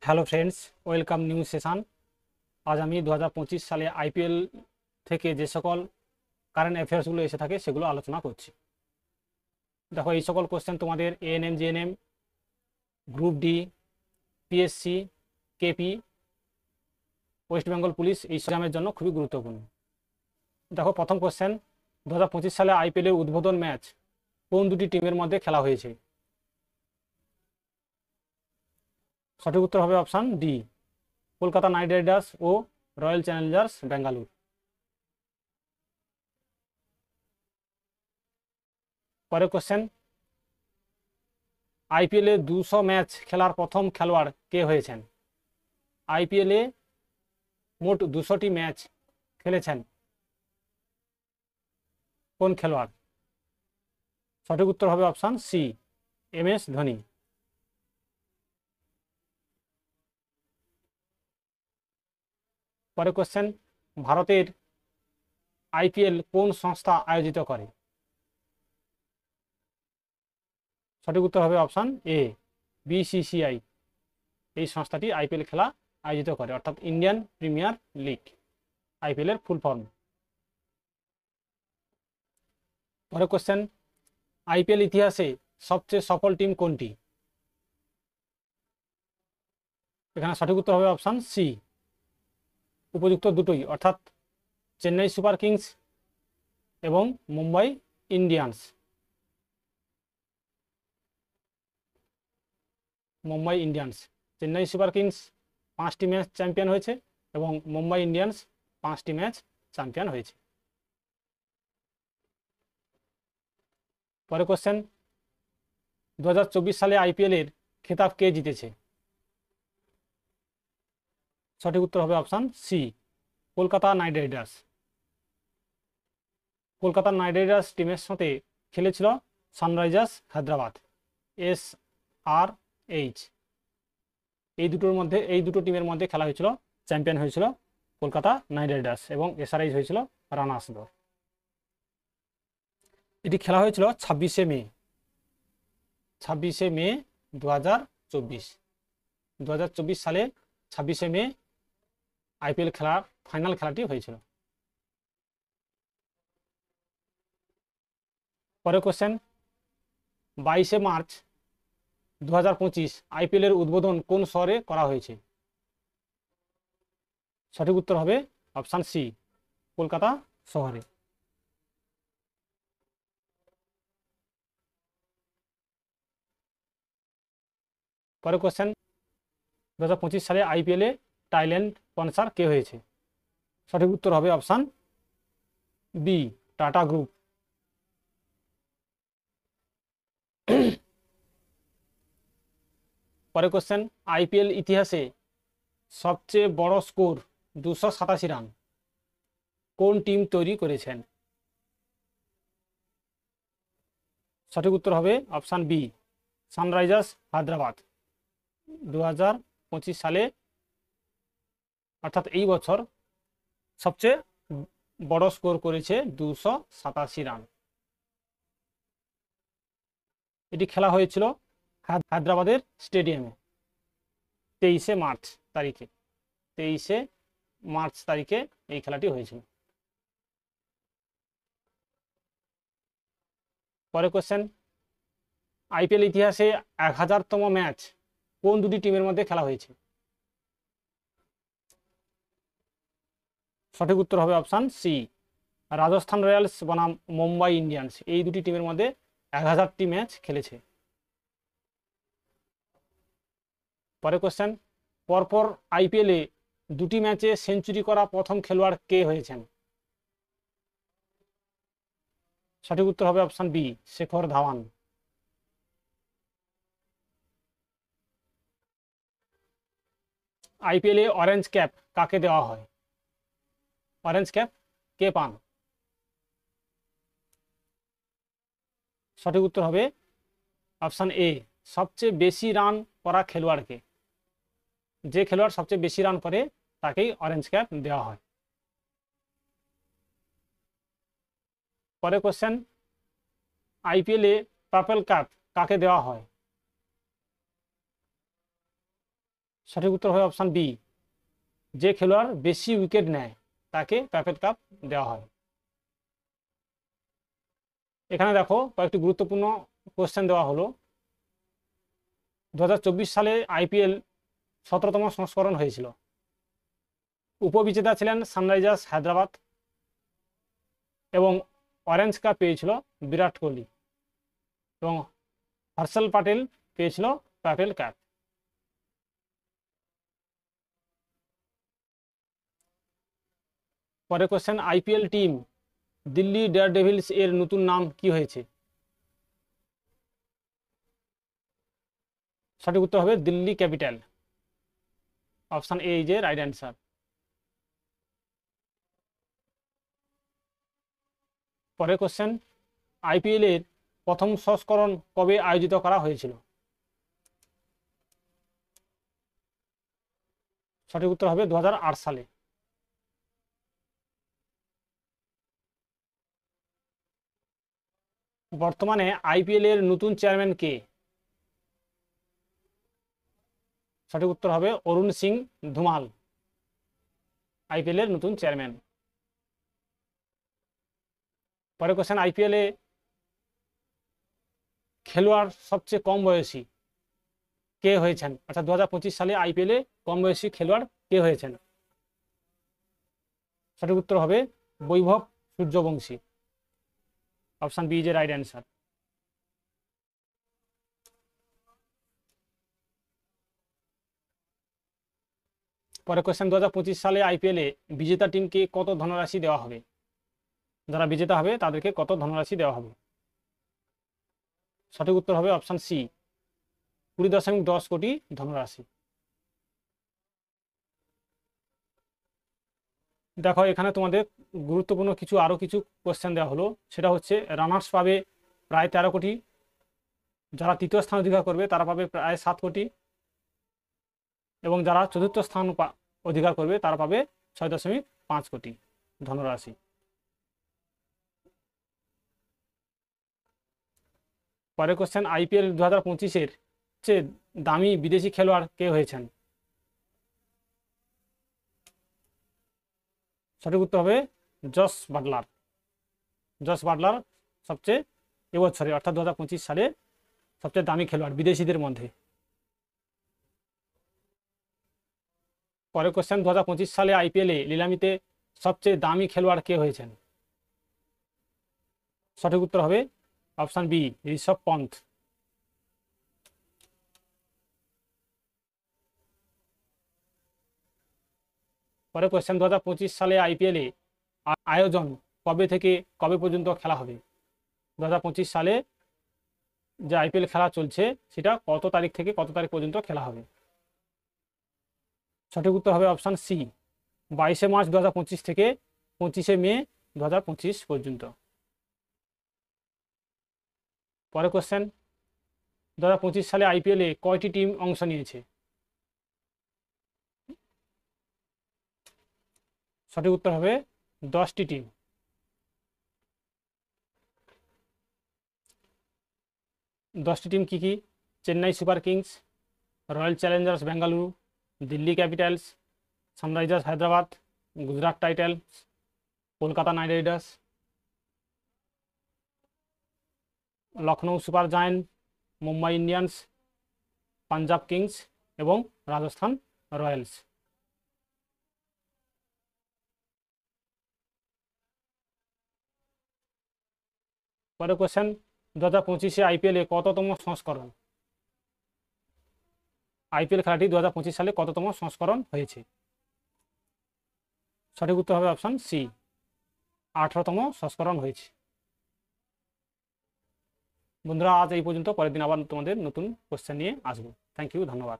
Hello friends, welcome new session. আজ আমি 2025 সালে আইপিএল থেকে যে সকল কারেন্ট অ্যাফেয়ার্সগুলো এসে থাকে সেগুলো আলোচনা করছি। দেখো, এই সকল কোশ্চেন তোমাদের ANM, GNM, group D, PSC, KP, West Bengal police এই এক্সামের জন্য খুবই গুরুত্বপূর্ণ। দেখো, প্রথম কোশ্চেন, 2025 সালে আইপিএলের উদ্বোধন ম্যাচ কোন দুটি টিমের মধ্যে খেলা হয়েছে? সঠিক উত্তর হবে option D, Kolkata Knight Riders ও রয়্যাল চ্যালেঞ্জার্স বেঙ্গালুরু। পরের কোশ্চেন, আইপিএলে 200 ম্যাচ খেলার প্রথম খেলোয়াড় কে হয়েছেন? আইপিএলে মোট 200টি ম্যাচ খেলেছেন কোন খেলোয়াড়? সঠিক উত্তর হবে অপশান সি, এমএস ধোনি। পরের কোশ্চেন, ভারতের আইপিএল কোন সংস্থা আয়োজিত করে? সঠিক উত্তর হবে অপশান এ, বিসিসিআই। এই সংস্থাটি আইপিএল খেলা আয়োজিত করে, অর্থাৎ ইন্ডিয়ান প্রিমিয়ার লিগ, আইপিএল এর ফুল ফর্ম। পরের কোশ্চেন, আইপিএল ইতিহাসে সবচেয়ে সফল টিম কোনটি? এখানে সঠিক উত্তর হবে অপশান সি, উপযুক্ত দুটোই, অর্থাৎ চেন্নাই সুপার কিংস এবং Mumbai Indians. Mumbai Indians, Chennai Super Kings 5টি ম্যাচ চ্যাম্পিয়ন হয়েছে এবং মুম্বাই ইন্ডিয়ান্স 5টি ম্যাচ চ্যাম্পিয়ন হয়েছে। পরের কোশ্চেন, 2024 সালে আইপিএল এর খেতাব কে জিতেছে? সঠিক উত্তর হবে option C, Kolkata Knight Riders. Kolkata Knight Riders টিমের সাথে খেলেছিল সানরাইজার্স হায়দ্রাবাদ, SRH। এই দুটো টিমের মধ্যে খেলা হয়েছিল, চ্যাম্পিয়ন হয়েছিল কলকাতা নাইট রাইডার্স এবং SRH হয়েছিল রানার্স দল। এটি খেলা হয়েছিল 26শে মে 2024। 2024 সালে 26শে মে আইপিএল খেলার ফাইনাল খেলাটি হয়েছিল। পরের কোশ্চেন, 22শে মার্চ 2025 আইপিএল এর উদ্বোধন কোন শহরে করা হয়েছে? সঠিক উত্তর হবে অপশান সি, কলকাতা শহরে। পরের কোশ্চেন, 2025 সালে আইপিএল এ টাইল্যান্ড স্পন্সর কে হয়েছে? সঠিক উত্তর হবে অপশান বি, টাটা গ্রুপ। পরের কোশ্চেন, আইপিএল ইতিহাসে সবচেয়ে বড় স্কোর 287 রান কোন টিম তৈরি করেছেন? সঠিক উত্তর হবে অপশান বি, সানরাইজার্স হায়দ্রাবাদ। 2025 সালে, অর্থাৎ এই বছর, সবচেয়ে বড় স্কোর করেছে 287 রান। এটি খেলা হয়েছিল হায়দ্রাবাদের স্টেডিয়ামে 23শে মার্চ তারিখে। 23শে মার্চ তারিখে এই খেলাটি হয়েছিল। পরের কোশ্চেন, আইপিএল ইতিহাসে 1000তম ম্যাচ কোন দুটি টিমের মধ্যে খেলা হয়েছে? সঠিক উত্তর হবে অপশান সি, রাজস্থান রয়্যালস বনাম মুম্বাই ইন্ডিয়ান্স। এই দুটি টিমের মধ্যে 1000টি ম্যাচ খেলেছে। পরের কোশ্চেন, পরপর আইপিএলে দুটি ম্যাচে সেঞ্চুরি করা প্রথম খেলোয়াড় কে হয়েছেন? সঠিক উত্তর হবে অপশান বি, শেখর ধাওয়ান। আইপিএলে অরেঞ্জ ক্যাপ কাকে দেওয়া হয়? অরেঞ্জ ক্যাপ কে পান? সঠিক উত্তর হবে অপশান এ, সবচেয়ে বেশি রান করা খেলোয়াড়কে। যে খেলোয়াড় সবচেয়ে বেশি রান করে তাকেই অরেঞ্জ ক্যাপ দেওয়া হয়। পরের কোশ্চেন, সঠিক উত্তর হবে অপশান বি, যে খেলোয়াড় বেশি উইকেট নেয় তাকে প্যাপেট কাপ দেওয়া হয়। এখানে দেখো কয়েকটি গুরুত্বপূর্ণ কোশ্চেন দেওয়া হলো। 2024 সালে আইপিএল 17তম সংস্করণ হয়েছিল। উপবিজেতা ছিলেন সানরাইজার্স হায়দ্রাবাদ এবং অরেঞ্জ কাপ পেয়েছিল বিরাট কোহলি এবং হর্ষল প্যাটেল পেয়েছিল প্যাটেল কাপ। পরের question, IPL team Delhi daredevils এর নতুন নাম কি হয়েছে? সঠিক উত্তর হবে Delhi capital. Option A is a right answer. পরের কোশ্চেন, আইপিএল এর প্রথম সংস্করণ কবে আয়োজিত করা হয়েছিল? সঠিক উত্তর হবে 2008 সালে। বর্তমানে আইপিএল এর নতুন চেয়ারম্যান কে? সঠিক উত্তর হবে অরুণ সিং ধুমাল, আইপিএল এর নতুন চেয়ারম্যান। পরের কোশ্চেন, আইপিএল এ খেলোয়াড় সবচেয়ে কম বয়সী কে হয়েছেন? অর্থাৎ 2025 সালে আইপিএল এ কম বয়সী খেলোয়াড় কে হয়েছেন? সঠিক উত্তর হবে Vaibhav Suryavanshi. Option B is a right answer. পরের কোশ্চেন, 2025 সালে আইপিএল এ বিজেতা টিমকে কত ধনরাশি দেওয়া হবে? যারা বিজেতা হবে তাদেরকে কত ধনরাশি দেওয়া হবে? সঠিক উত্তর হবে অপশন সি, 20.10 কোটি ধনরাশি। দেখো এখানে তোমাদের গুরুত্বপূর্ণ আরো কিছু কোশ্চেন দেওয়া হলো। সেটা হচ্ছে রানার্স পাবে প্রায় 13 কোটি, যারা তৃতীয় স্থান অধিকার করবে তারা পাবে প্রায় 7 কোটি এবং যারা চতুর্থ স্থান অধিকার করবে তারা পাবে 6.5 কোটি ধনরাশি। পরের কোশ্চেন, আইপিএল 2025-এর চেয়ে দামি বিদেশি খেলোয়াড় কে হয়েছেন? সঠিক উত্তর হবে জস বাটলার। জস বাটলার সবচেয়ে এবছরে অর্থাৎ 2025 সালে সবচেয়ে দামি খেলোয়াড় বিদেশিদের মধ্যে। পরের কোশ্চেন, 2025 সালে আইপিএলে নিলামিতে সবচেয়ে দামি খেলোয়াড় কে হয়েছেন? সঠিক উত্তর হবে অপশন বি, ঋষভ পন্থ। পরের কোশ্চেন, 2025 সালে আইপিএলে আয়োজন কবে থেকে কবে পর্যন্ত খেলা হবে? 2025 সালে যে আইপিএল খেলা চলছে সেটা কত তারিখ থেকে কত তারিখ পর্যন্ত খেলা হবে? সঠিক উত্তর হবে অপশন সি, 22শে মার্চ 2025 থেকে 25শে মে 2025 পর্যন্ত। পরের কোশ্চেন, 2025 সালে আইপিএলে কয়টি টিম অংশ নিয়েছে? সঠিক উত্তর হবে 10টি টিম। দশটি টিম কি কি? Chennai Super Kings, Royal Challengers Bengaluru, Delhi Capitals, Sunrisers Hyderabad, Gujarat Titans, Kolkata Knight Riders, Lucknow Super Giant, Mumbai Indians, Punjab Kings এবং রাজস্থান রয়্যালস। পরের কোশ্চেন, 2025-এ আইপিএলে কততম সংস্করণ? আইপিএল খেলাটি 2025 সালে কততম সংস্করণ হয়েছে? সঠিক উত্তর হবে অপশন সি, 18তম সংস্করণ হয়েছে। বন্ধুরা আজ এই পর্যন্ত, পরের দিন আবার তোমাদের নতুন কোশ্চেন নিয়ে আসবো। থ্যাংক ইউ, ধন্যবাদ।